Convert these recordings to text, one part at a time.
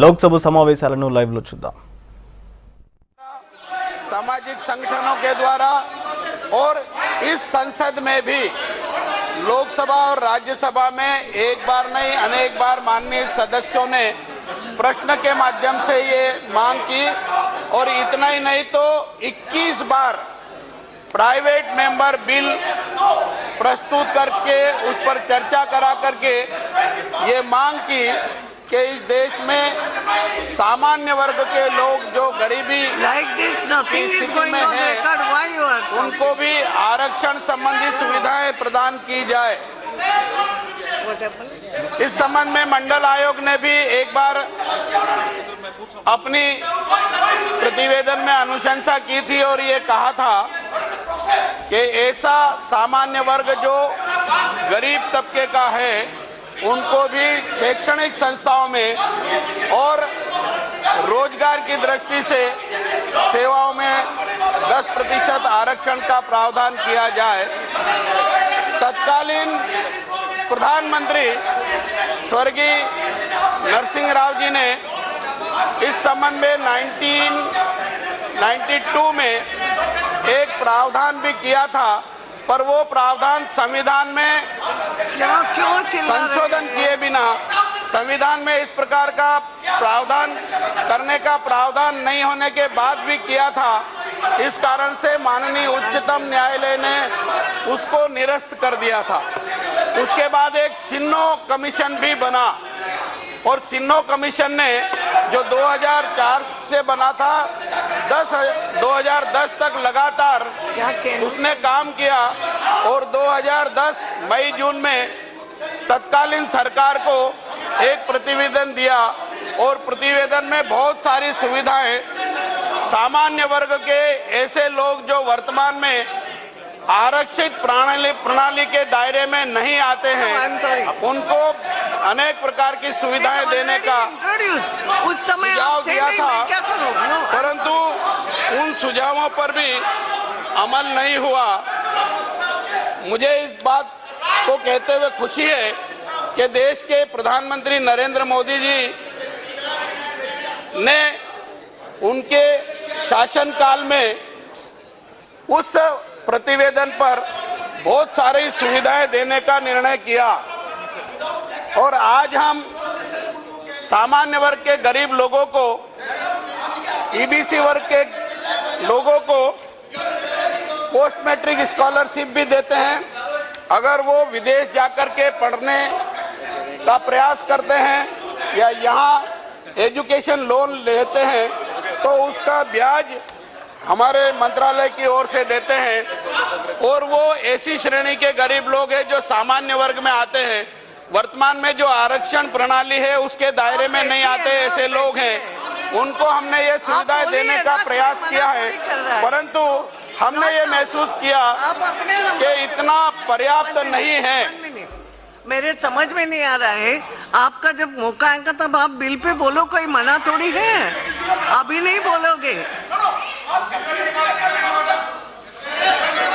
లోక్సభ సమావేశాలను లైవ్ లో చూద్దాం। सामाजिक संगठनों के द्वारा और इस संसद में भी लोकसभा और राज्यसभा में एक बार नहीं अनेक बार माननीय सदस्यों ने प्रश्न के माध्यम से ये मांग की और इतना ही नहीं तो 21 बार प्राइवेट मेंबर बिल प्रस्तुत करके उस पर चर्चा करा करके ये मांग की कि इस देश में सामान्य वर्ग के लोग जो गरीबी में है उनको भी आरक्षण संबंधी सुविधाएं प्रदान की जाए। इस संबंध में मंडल आयोग ने भी एक बार अपनी प्रतिवेदन में अनुशंसा की थी और ये कहा था कि ऐसा सामान्य वर्ग जो गरीब तबके का है उनको भी शैक्षणिक संस्थाओं में और रोजगार की दृष्टि से सेवाओं में 10% आरक्षण का प्रावधान किया जाए। तत्कालीन प्रधानमंत्री स्वर्गीय नरसिंह राव जी ने इस संबंध में 1992 में एक प्रावधान भी किया था, पर वो प्रावधान संविधान में संशोधन किए बिना संविधान में इस प्रकार का प्रावधान करने का प्रावधान नहीं होने के बाद भी किया था। इस कारण से माननीय उच्चतम न्यायालय ने उसको निरस्त कर दिया था। उसके बाद एक सिन्हो कमीशन भी बना और सिन्हो कमीशन ने जो 2004 से बना था 2010 तक लगातार उसने काम किया और 2010 मई जून में तत्कालीन सरकार को एक प्रतिवेदन दिया और प्रतिवेदन में बहुत सारी सुविधाएं सामान्य वर्ग के ऐसे लोग जो वर्तमान में आरक्षित प्रणाली के दायरे में नहीं आते हैं उनको अनेक प्रकार की सुविधाएं देने का सुझाव दिया था, परंतु उन सुझावों पर भी अमल नहीं हुआ। मुझे इस बात को कहते हुए खुशी है कि देश के प्रधानमंत्री नरेंद्र मोदी जी ने उनके शासनकाल में उस प्रतिवेदन पर बहुत सारी सुविधाएं देने का निर्णय किया और आज हम सामान्य वर्ग के गरीब लोगों को ईबीसी वर्ग के लोगों को पोस्ट मैट्रिक स्कॉलरशिप भी देते हैं। अगर वो विदेश जाकर के पढ़ने का प्रयास करते हैं या यहाँ एजुकेशन लोन लेते हैं तो उसका ब्याज हमारे मंत्रालय की ओर से देते हैं और वो ऐसी श्रेणी के गरीब लोग हैं जो सामान्य वर्ग में आते हैं, वर्तमान में जो आरक्षण प्रणाली है उसके दायरे में नहीं आते ऐसे लोग हैं, उनको हमने ये सुविधाएं देने का प्रयास किया है, परंतु हमने ये महसूस किया कि इतना पर्याप्त नहीं है। मेरे समझ में नहीं आ रहा है, आपका जब मौका आएगा तब आप बिल पे बोलो, कोई मना थोड़ी है, अभी नहीं बोलोगे,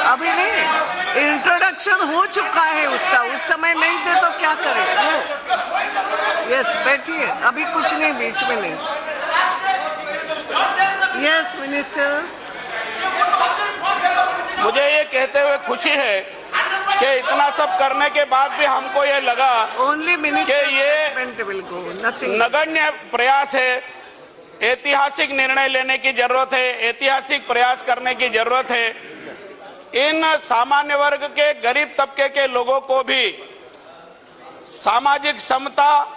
अभी नहीं, इंट्रोडक्शन हो चुका है उसका, उस समय नहीं दे तो क्या करें। यस बैठिए, अभी कुछ नहीं, बीच में नहीं। यस मिनिस्टर, मुझे ये कहते हुए खुशी है कि इतना सब करने के बाद भी हमको ये लगा कि ये नगण्य प्रयास है, ऐतिहासिक निर्णय लेने की जरूरत है, ऐतिहासिक प्रयास करने की जरूरत है। इन सामान्य वर्ग के गरीब तबके के लोगों को भी सामाजिक समता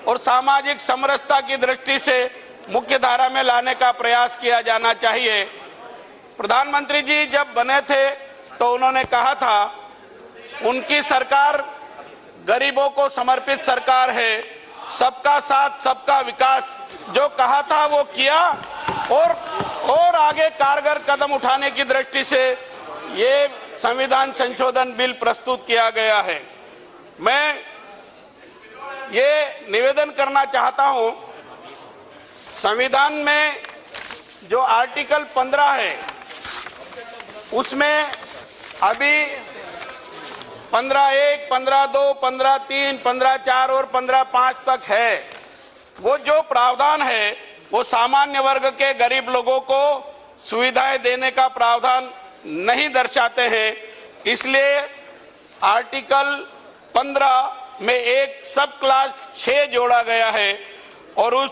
और सामाजिक समरसता की दृष्टि से मुख्य धारा में लाने का प्रयास किया जाना चाहिए। प्रधानमंत्री जी जब बने थे तो उन्होंने कहा था उनकी सरकार गरीबों को समर्पित सरकार है, सबका साथ सबका विकास, जो कहा था वो किया और आगे कारगर कदम उठाने की दृष्टि से ये संविधान संशोधन बिल प्रस्तुत किया गया है। मैं ये निवेदन करना चाहता हूं, संविधान में जो आर्टिकल 15 है उसमें अभी 15(1), 15(2), 15(3), 15(4) और 15(5) तक है। वो जो प्रावधान है वो सामान्य वर्ग के गरीब लोगों को सुविधाएं देने का प्रावधान नहीं दर्शाते हैं। इसलिए आर्टिकल 15 में एक सब क्लास 6 जोड़ा गया है और उस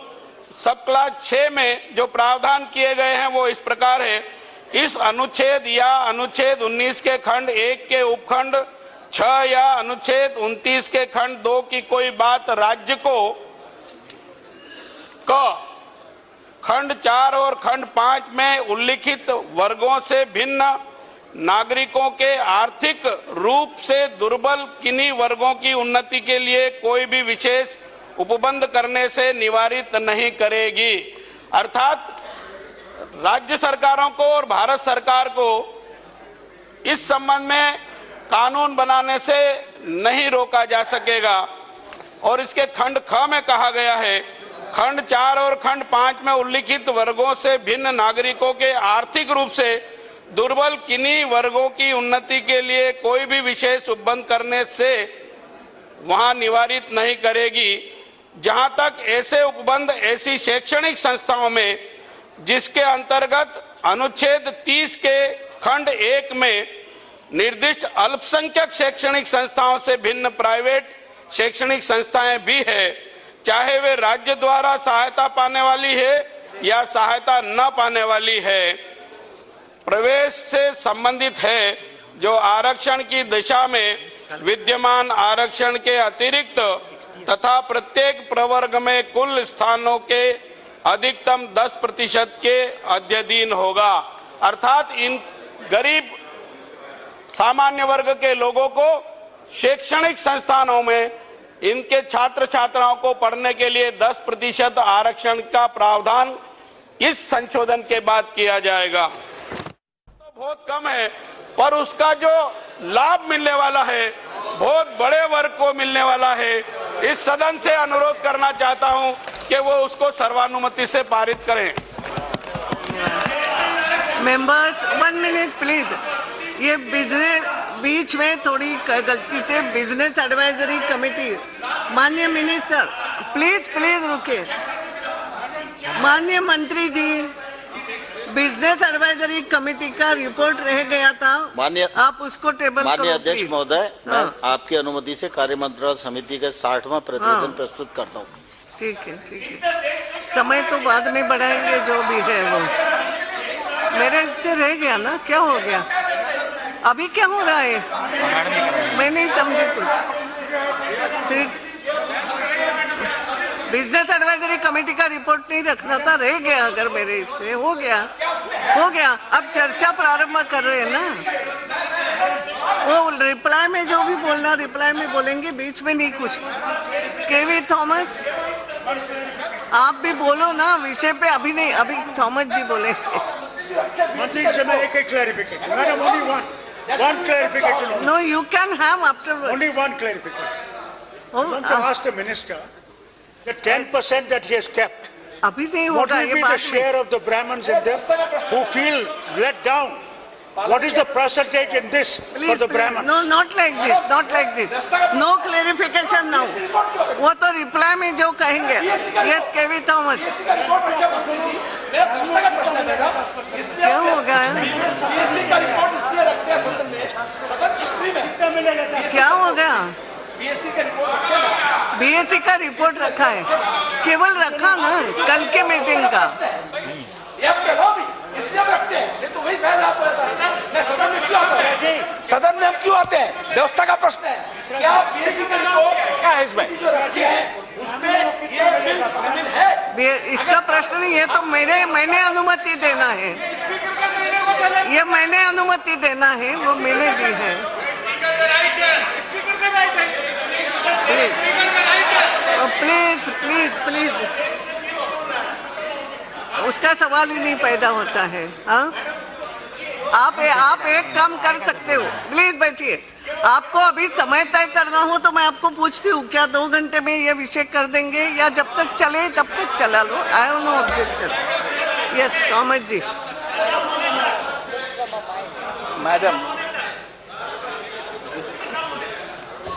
सब क्लास 6 में जो प्रावधान किए गए हैं वो इस प्रकार है। इस अनुच्छेद या अनुच्छेद 19 के खंड 1 के उपखंड 6 या अनुच्छेद 29 के खंड 2 की कोई बात राज्य को खंड 4 और खंड 5 में उल्लिखित वर्गों से भिन्न नागरिकों के आर्थिक रूप से दुर्बल किन्हीं वर्गों की उन्नति के लिए कोई भी विशेष उपबंध करने से निवारित नहीं करेगी। अर्थात राज्य सरकारों को और भारत सरकार को इस संबंध में कानून बनाने से नहीं रोका जा सकेगा। और इसके खंड ख में कहा गया है, खंड 4 और खंड 5 में उल्लिखित वर्गों से भिन्न नागरिकों के आर्थिक रूप से दुर्बल किन्हीं वर्गों की उन्नति के लिए कोई भी विशेष उपबंध करने से वहां निवारित नहीं करेगी। जहां तक ऐसे उपबंध ऐसी शैक्षणिक संस्थाओं में जिसके अंतर्गत अनुच्छेद 30 के खंड 1 में निर्दिष्ट अल्पसंख्यक शैक्षणिक संस्थाओं से भिन्न प्राइवेट शैक्षणिक संस्थाएं भी है, चाहे वे राज्य द्वारा सहायता पाने वाली है या सहायता न पाने वाली है, प्रवेश से संबंधित है, जो आरक्षण की दिशा में विद्यमान आरक्षण के अतिरिक्त तथा प्रत्येक प्रवर्ग में कुल स्थानों के अधिकतम 10% के अध्ययन होगा। अर्थात इन गरीब सामान्य वर्ग के लोगों को शैक्षणिक संस्थानों में इनके छात्र छात्राओं को पढ़ने के लिए 10% आरक्षण का प्रावधान इस संशोधन के बाद किया जाएगा। तो बहुत कम है, पर उसका जो लाभ मिलने वाला है बहुत बड़े वर्ग को मिलने वाला है। इस सदन से अनुरोध करना चाहता हूं कि वो उसको सर्वानुमति से पारित करें। Members 1 minute please. ये बिजनेस बीच में थोड़ी गलती से बिजनेस एडवाइजरी कमेटी, माननीय मिनिस्टर प्लीज प्लीज रुके। माननीय मंत्री जी, बिजनेस एडवाइजरी कमेटी का रिपोर्ट रह गया था, माननीय आप उसको टेबल करो। माननीय अध्यक्ष महोदय, मैं आपकी अनुमति से कार्य मंत्रिमंडल समिति का 60वां प्रतिवेदन प्रस्तुत करता हूँ। ठीक है ठीक है, समय तो बाद में बढ़ाएंगे, जो भी है वो मेरे से रह गया ना। क्या हो गया अभी, क्या हो रहा है मैं नहीं समझी कुछ। बिजनेस एडवाइजरी कमेटी का रिपोर्ट नहीं रखना था, रह गया। अगर मेरे से हो गया। अब चर्चा प्रारंभ कर रहे हैं ना, वो रिप्लाई में जो भी बोलना रिप्लाई में बोलेंगे, बीच में नहीं कुछ। केवी थॉमस आप भी बोलो ना विषय पे, अभी नहीं, अभी थॉमस जी बोले। एक clarification. Madam, only one clarification. No, you can have afterwards. Only one clarification. I want to ask the minister the 10% that he has kept. अभी नहीं What होगा will ये be the बात में। share of the Brahmins in them who feel let down? What is the percentage in this for the Brahmins? No, not like this, not like this. No clarification now. वो तो reply में जो कहेंगे। Yes, केवी Thomas. क्या हो गया है? क्या हो गया? बीएससी का रिपोर्ट रखा है, केवल रखा ना कल के मीटिंग का। इसलिए हम रखते हैं, नहीं तो वही सदन में क्यों आते हैं? सदन में हम क्यों आते हैं? व्यवस्था का प्रश्न है। क्या बीएससी का रिपोर्ट क्या है इसमें जो रखी है उसमें ये बिल शामिल है? इसका प्रश्न नहीं है, तो मैंने अनुमति देना है, ये मैंने अनुमति देना है, वो मैंने दी है। प्लीज प्लीज प्लीज, उसका सवाल ही नहीं पैदा होता है। हाँ, आप एक काम कर सकते हो, प्लीज बैठिए। आपको अभी समय तय करना हो तो मैं आपको पूछती हूँ, क्या 2 घंटे में ये विषय कर देंगे या जब तक चले तब तक चला लो? I have no objection. Yes Thomas ji.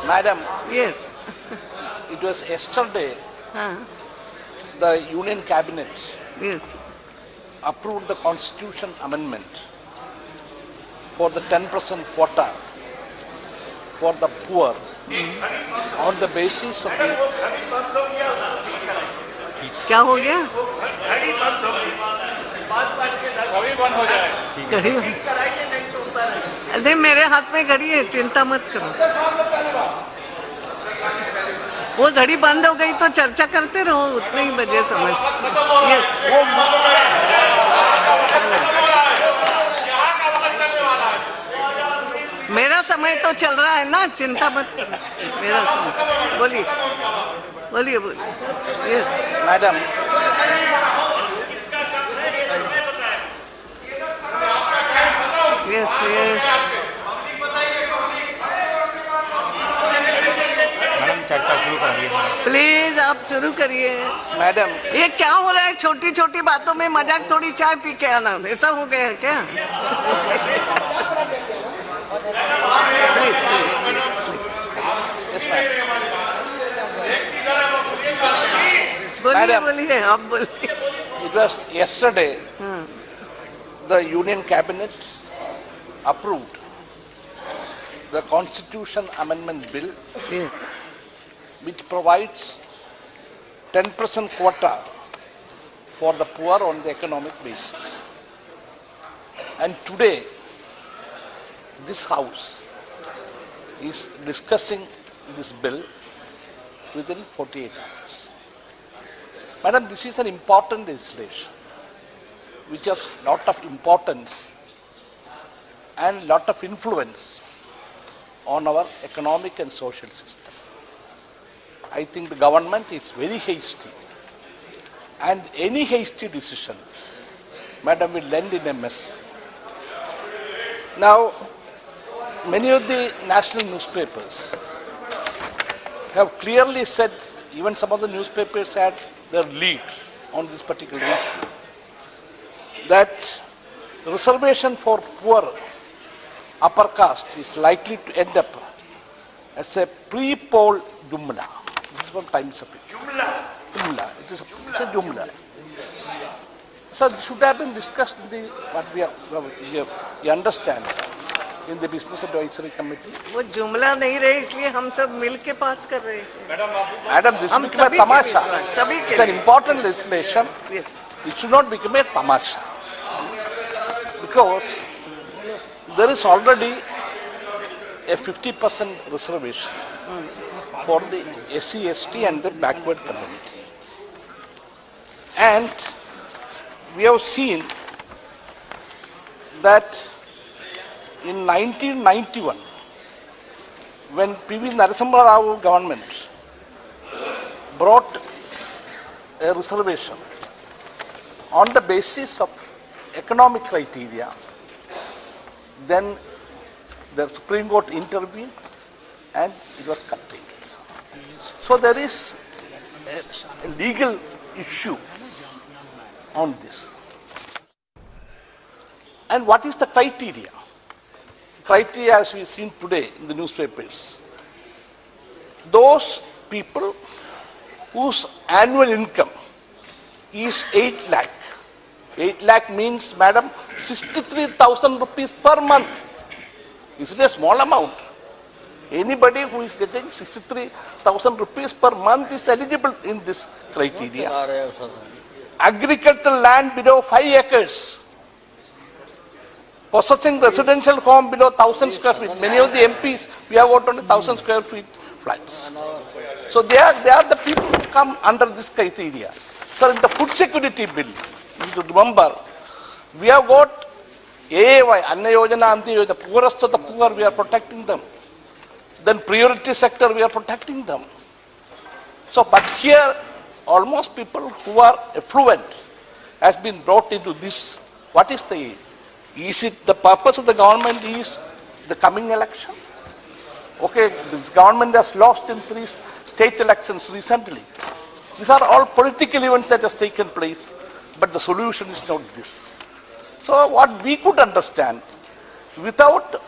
Madam, yes, it was yesterday the Union Cabinet Yes. approved the Constitution amendment for the 10% quota for the poor on the basis of the क्या हो गया? घड़ी अरे मेरे हाथ में घड़ी है, चिंता मत करो। वो घड़ी बंद हो गई तो चर्चा करते रहो, उतने ही बजे समझ। Yes. मेरा समय तो चल रहा है ना, चिंता मत करो। मेरा समय बोलिए बोलिए बोलिए। Yes Madam, yes yes madam चर्चा शुरू कर दिए। प्लीज आप शुरू करिए। Madam, ये क्या हो रहा है? छोटी छोटी बातों में मजाक, थोड़ी चाय पी के आना, ऐसा हो गया है क्या? yes, ma'am. बोलिए Madam. बोलिए, आप बोलिए। It was yesterday the Union Cabinet approved the Constitution Amendment Bill Yes. which provides 10% quota for the poor on the economic basis. And today, this House is discussing this bill within 48 hours. Madam, this is an important legislation which has lot of importance and lot of influence on our economic and social system. I think the government is very hasty, and any hasty decision, Madam, will end in a mess. Now, many of the national newspapers have clearly said, even some of the newspapers had their lead on this particular issue, that reservation for poor upper caste is likely to end up as a pre-poll jumla. This is from Times of India. Jumla. It is a jumla. So this should have been discussed in the what we understand in the Business Advisory Committee. वो जुमला नहीं रहे, इसलिए हम सब मिल के पास कर रहे हैं। Madam, this हम became a सभी के tamasha. विश्वास, सभी के It's an लिए। important legislation. Yes. It should not become a tamasha. Because there is already a 50% reservation for the SC, ST and the backward community. And we have seen that in 1991, when P.V. Narasimha Rao government brought a reservation on the basis of economic criteria, then the Supreme Court intervened and it was curtailed. So there is a legal issue on this. And what is the criteria? Criteria as we've seen today in the newspapers. Those people whose annual income is 8 lakh. 8 lakh means, madam, 63,000 rupees per month. Is it a small amount? Anybody who is getting 63,000 rupees per month is eligible in this criteria. Agricultural land below 5 acres. Possessing residential home below 1,000 square feet. Many of the MPs, we have got only 1,000 square feet flats. So they are the people who come under this criteria. So in the food security bill, you should remember, we have got AAY, Anna Yojana, Anti Yojana, the poorest of the poor, we are protecting them. Then priority sector, we are protecting them. So, but here, almost people who are affluent has been brought into this. What is the aim? Is it the purpose of the government is the coming election? Okay, this government has lost in 3 state elections recently. These are all political events that has taken place, but the solution is not this. So what we could understand, without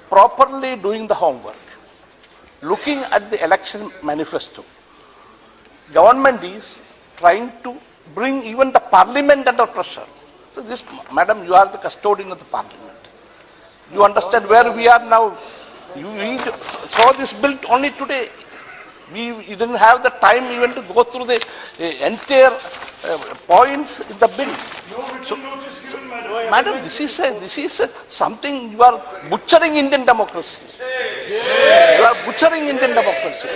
properly doing the homework, looking at the election manifesto, government is trying to bring even the parliament under pressure. So this, madam, you are the custodian of the parliament. You understand where we are now. We saw this bill only today. We didn't have the time even to go through the entire points in the bill. So, madam, this is something you are butchering Indian democracy. You are butchering Indian democracy.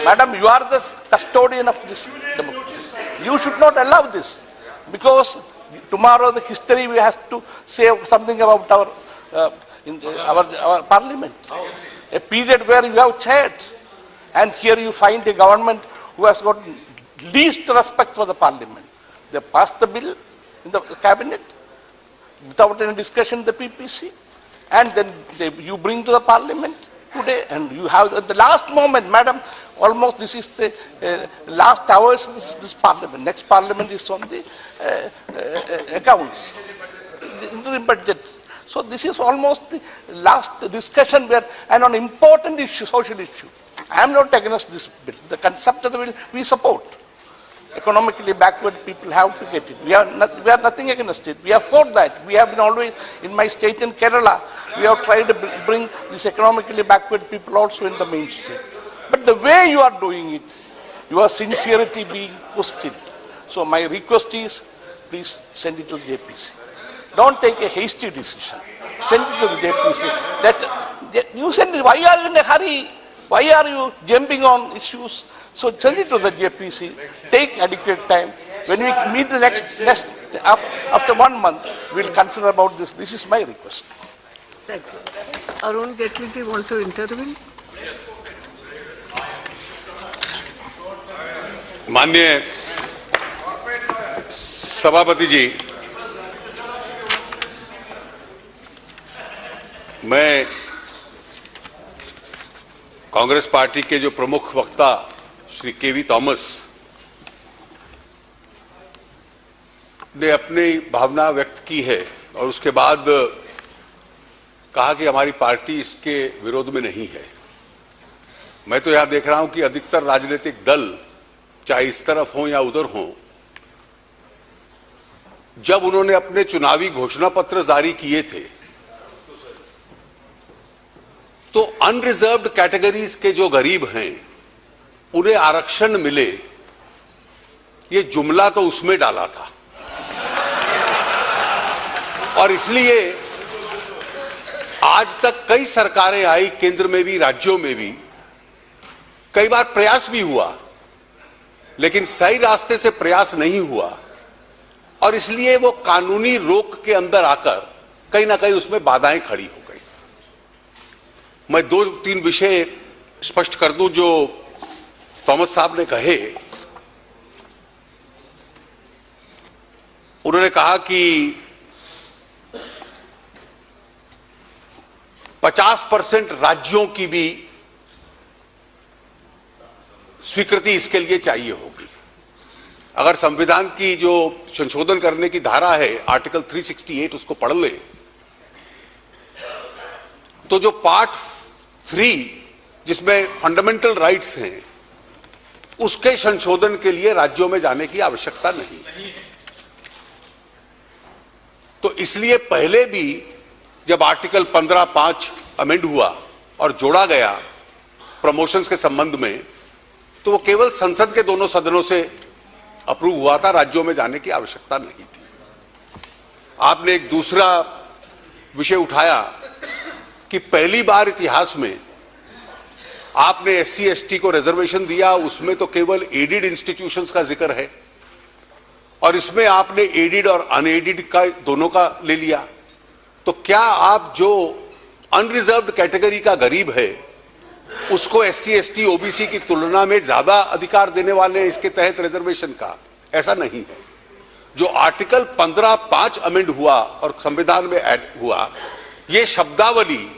Madam, you are the custodian of this democracy. You should not allow this, because tomorrow the history we have to say something about our parliament. A period where you have chaired, and here you find a government who has got least respect for the parliament. They passed the bill in the cabinet without any discussion in the PPC, and then you bring to the parliament today, and you have at the last moment, madam, almost this is the last hours of this parliament. Next parliament is on the accounts, the interim budget. So this is almost the last discussion where, and on important issue, social issue. I am not against this bill. The concept of the bill we support. Economically backward people have to get it. We are nothing against it. We are for that. We have been always, in my state in Kerala, we have tried to bring these economically backward people also in the mainstream. But the way you are doing it, your sincerity being questioned. So my request is, please send it to the JPC. Don't take a hasty decision. Send it to the JPC. That you send it. Why are you in a hurry? Why are you jumping on issues? So send it to the JPC. Take adequate time. When we meet the next after 1 month, we'll consider about this. This is my request. Thank you. Arun Jaitley, do you want to intervene? माननीय सभापति जी, मैं Congress party के जो प्रमुख वक्ता श्री केवी Thomas ने अपनी भावना व्यक्त की है और उसके बाद कहा कि हमारी पार्टी इसके विरोध में नहीं है। मैं तो यहां देख रहा हूं कि अधिकतर राजनीतिक दल, चाहे इस तरफ हो या उधर हो, जब उन्होंने अपने चुनावी घोषणा पत्र जारी किए थे तो अनरिजर्व्ड कैटेगरीज के जो गरीब हैं उन्हें आरक्षण मिले, ये जुमला तो उसमें डाला था। और इसलिए आज तक कई सरकारें आई, केंद्र में भी, राज्यों में भी, कई बार प्रयास भी हुआ, लेकिन सही रास्ते से प्रयास नहीं हुआ और इसलिए वो कानूनी रोक के अंदर आकर कहीं ना कहीं उसमें बाधाएं खड़ी हो गई। मैं 2-3 विषय स्पष्ट कर दूं जो थॉमस साहब ने कहे। उन्होंने कहा कि 50% राज्यों की भी स्वीकृति इसके लिए चाहिए होगी। अगर संविधान की जो संशोधन करने की धारा है आर्टिकल 368 उसको पढ़ ले तो जो पार्ट 3 जिसमें फंडामेंटल राइट्स हैं उसके संशोधन के लिए राज्यों में जाने की आवश्यकता नहीं। तो इसलिए पहले भी जब आर्टिकल 15(5) अमेंड हुआ और जोड़ा गया प्रमोशंस के संबंध में, तो वो केवल संसद के दोनों सदनों से अप्रूव हुआ था, राज्यों में जाने की आवश्यकता नहीं थी। आपने एक दूसरा विषय उठाया कि पहली बार इतिहास में आपने SC ST को रिजर्वेशन दिया, उसमें तो केवल एडिड इंस्टीट्यूशंस का जिक्र है और इसमें आपने एडिड और अनएडिड का दोनों का ले लिया। तो क्या आप जो अनरिजर्व्ड कैटेगरी का गरीब है उसको SC ST OBC की तुलना में ज्यादा अधिकार देने वाले हैं इसके तहत रिजर्वेशन का? ऐसा नहीं है। जो आर्टिकल 15(5) अमेंड हुआ और संविधान में ऐड हुआ, ये शब्दावली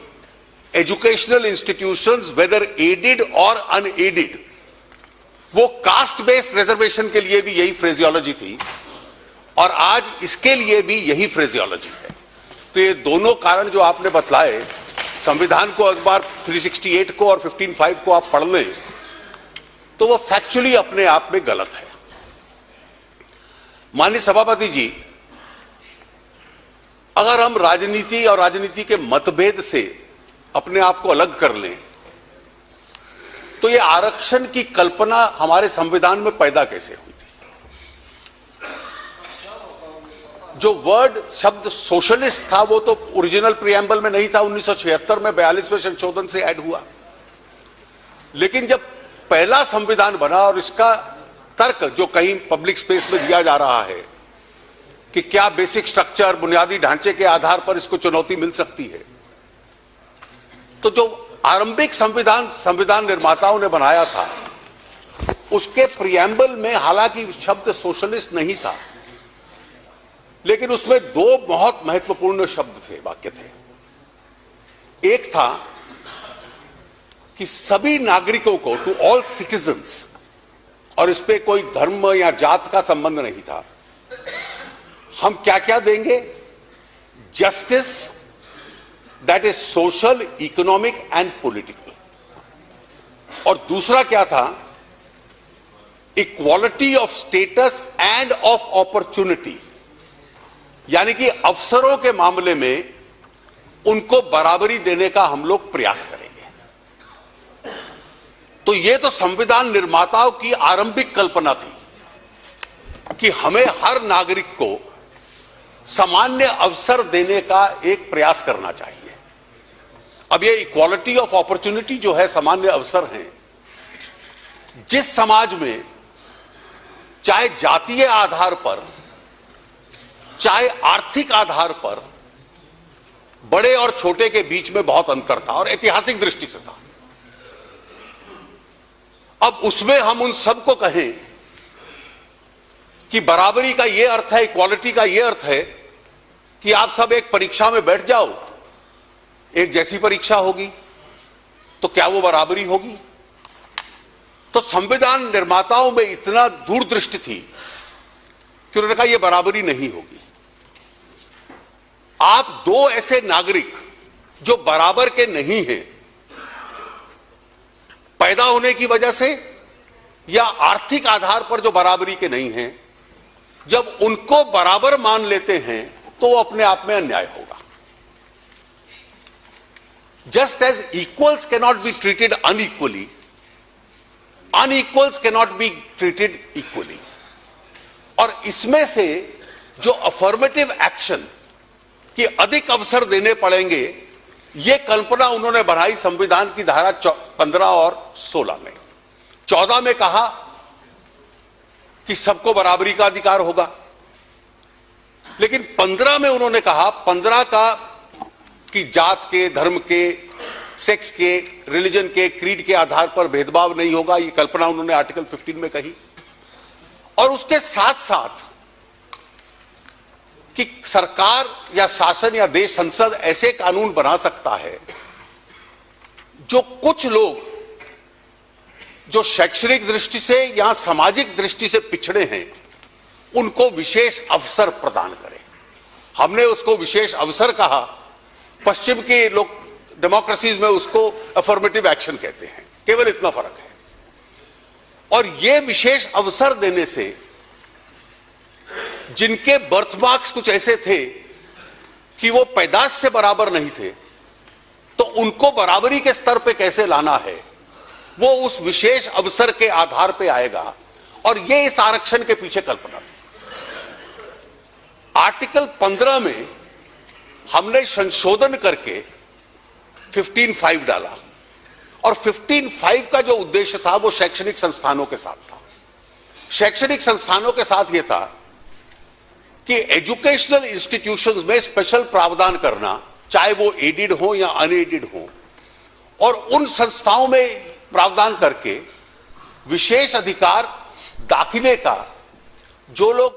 एजुकेशनल इंस्टीट्यूशंस वेदर एडिड और अनएडिड, वो कास्ट बेस्ड रिजर्वेशन के लिए भी यही फ्रेजियोलॉजी थी और आज इसके लिए भी यही फ्रेजियोलॉजी है। तो ये दोनों कारण जो आपने बतलाए, संविधान को एक बार 368 को और 15(5) को आप पढ़ लें तो वो फैक्चुअली अपने आप में गलत है। माननीय सभापति जी, अगर हम राजनीति और राजनीति के मतभेद से अपने आप को अलग कर लें तो ये आरक्षण की कल्पना हमारे संविधान में पैदा कैसे हुई थी? जो वर्ड शब्द सोशलिस्ट था वो तो ओरिजिनल प्रियम्बल में नहीं था, 1976 में 42वें संशोधन से ऐड हुआ। लेकिन जब पहला संविधान बना और इसका तर्क जो कहीं पब्लिक स्पेस में दिया जा रहा है कि क्या बेसिक स्ट्रक्चर, बुनियादी ढांचे के आधार पर इसको चुनौती मिल सकती है, तो जो आरंभिक संविधान निर्माताओं ने बनाया था उसके प्रियम्बल में हालांकि शब्द सोशलिस्ट नहीं था, लेकिन उसमें दो बहुत महत्वपूर्ण शब्द थे, वाक्य थे। एक था कि सभी नागरिकों को, टू ऑल सिटीजन्स, और इस पे कोई धर्म या जात का संबंध नहीं था, हम क्या क्या देंगे? Justice that is social, economic and political. और दूसरा क्या था? Equality of status end of opportunity, यानी कि अवसरों के मामले में उनको बराबरी देने का हम लोग प्रयास करेंगे। तो यह तो संविधान निर्माताओं की आरंभिक कल्पना थी कि हमें हर नागरिक को सामान्य अवसर देने का एक प्रयास करना चाहिए। अब ये इक्वालिटी ऑफ अपॉर्चुनिटी जो है, सामान्य अवसर हैं, जिस समाज में चाहे जातीय आधार पर, चाहे आर्थिक आधार पर बड़े और छोटे के बीच में बहुत अंतर था और ऐतिहासिक दृष्टि से था, अब उसमें हम उन सबको कहें कि बराबरी का यह अर्थ है, इक्वालिटी का यह अर्थ है कि आप सब एक परीक्षा में बैठ जाओ, एक जैसी परीक्षा होगी, तो क्या वो बराबरी होगी? तो संविधान निर्माताओं में इतना दूरदृष्टि थी कि उन्होंने कहा यह बराबरी नहीं होगी। आप दो ऐसे नागरिक जो बराबर के नहीं हैं, पैदा होने की वजह से या आर्थिक आधार पर जो बराबरी के नहीं हैं, जब उनको बराबर मान लेते हैं तो वो अपने आप में अन्याय होगा। Just as equals cannot be treated unequally, unequals cannot be treated equally. और इसमें से जो अफर्मेटिव एक्शन कि अधिक अवसर देने पड़ेंगे, यह कल्पना उन्होंने बनाई संविधान की धारा 15 और 16 में। 14 में कहा कि सबको बराबरी का अधिकार होगा, लेकिन 15 में उन्होंने कहा, 15 का कि जात के, धर्म के, सेक्स के, रिलीजन के, क्रीड के आधार पर भेदभाव नहीं होगा। यह कल्पना उन्होंने आर्टिकल 15 में कही। और उसके साथ साथ कि सरकार या शासन या देश, संसद ऐसे कानून बना सकता है जो कुछ लोग जो शैक्षणिक दृष्टि से या सामाजिक दृष्टि से पिछड़े हैं, उनको विशेष अवसर प्रदान करे। हमने उसको विशेष अवसर कहा, पश्चिम के लोग डेमोक्रेसीज में उसको अफर्मेटिव एक्शन कहते हैं, केवल इतना फर्क है। और यह विशेष अवसर देने से जिनके बर्थमार्क्स कुछ ऐसे थे कि वो पैदाश से बराबर नहीं थे, तो उनको बराबरी के स्तर पे कैसे लाना है, वो उस विशेष अवसर के आधार पे आएगा। और ये इस आरक्षण के पीछे कल्पना थी। आर्टिकल 15 में हमने संशोधन करके 15(5) डाला, और 15(5) का जो उद्देश्य था वो शैक्षणिक संस्थानों के साथ था। शैक्षणिक संस्थानों के साथ ये था कि एजुकेशनल इंस्टीट्यूशंस में स्पेशल प्रावधान करना, चाहे वो एडेड हो या अनएडेड हो, और उन संस्थाओं में प्रावधान करके विशेष अधिकार दाखिले का जो लोग